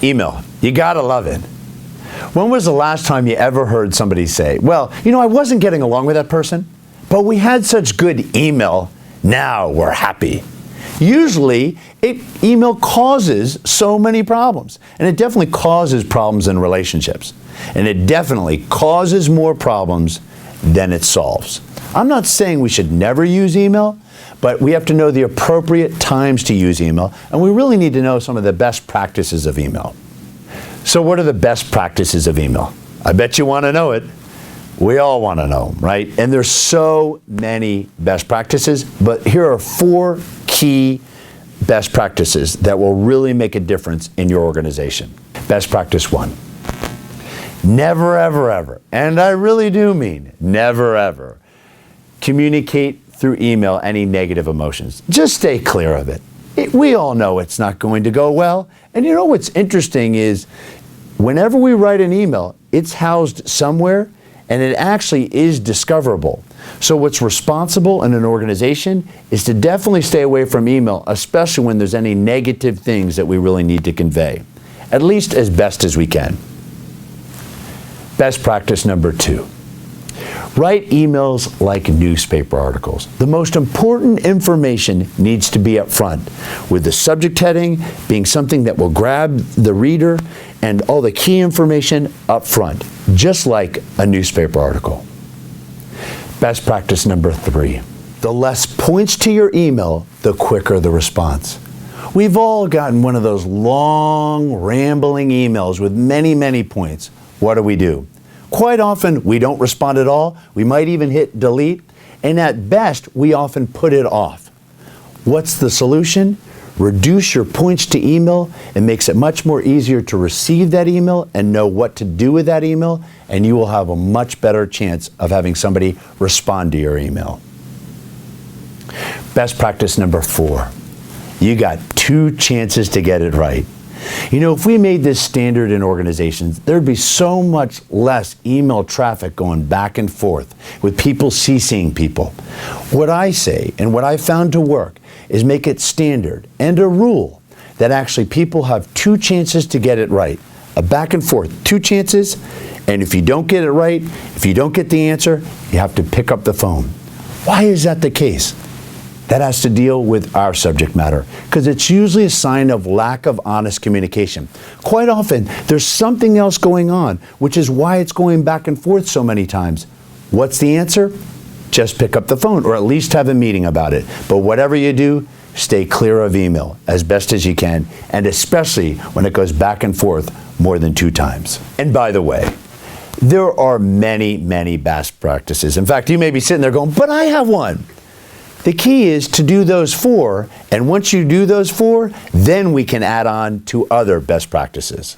Email. You gotta love it. When was the last time you ever heard somebody say, well, I wasn't getting along with that person, but we had such good email, now we're happy. Usually, email causes so many problems, and it definitely causes problems in relationships, and it definitely causes more problems than it solves. I'm not saying we should never use email, but we have to know the appropriate times to use email, and we really need to know some of the best practices of email. So what are the best practices of email? I bet you want to know it. We all want to know, right? And there's so many best practices, but here are 4 key best practices that will really make a difference in your organization. Best practice 1. Never, ever, ever, and I really do mean never, ever, communicate through email any negative emotions. Just stay clear of it. We all know it's not going to go well. And what's interesting is whenever we write an email, it's housed somewhere and it actually is discoverable. So what's responsible in an organization is to definitely stay away from email, especially when there's any negative things that we really need to convey, at least as best as we can. Best practice number 2. Write emails like newspaper articles. The most important information needs to be up front, with the subject heading being something that will grab the reader and all the key information up front, just like a newspaper article. Best practice number 3. The less points to your email, the quicker the response. We've all gotten one of those long, rambling emails with many, many points. What do? Quite often, we don't respond at all. We might even hit delete. And at best, we often put it off. What's the solution? Reduce your points to email. It makes it much more easier to receive that email and know what to do with that email, and you will have a much better chance of having somebody respond to your email. Best practice number 4. You got 2 chances to get it right. If we made this standard in organizations, there'd be so much less email traffic going back and forth with people CCing people. What I say and what I found to work is make it standard and a rule that actually people have 2 chances to get it right. A back and forth, 2 chances, and if you don't get it right, if you don't get the answer, you have to pick up the phone. Why is that the case? That has to deal with our subject matter, because it's usually a sign of lack of honest communication. Quite often, there's something else going on, which is why it's going back and forth so many times. What's the answer? Just pick up the phone, or at least have a meeting about it. But whatever you do, stay clear of email as best as you can, and especially when it goes back and forth more than 2 times. And by the way, there are many, many best practices. In fact, you may be sitting there going, but I have one. The key is to do those 4, and once you do those 4, then we can add on to other best practices.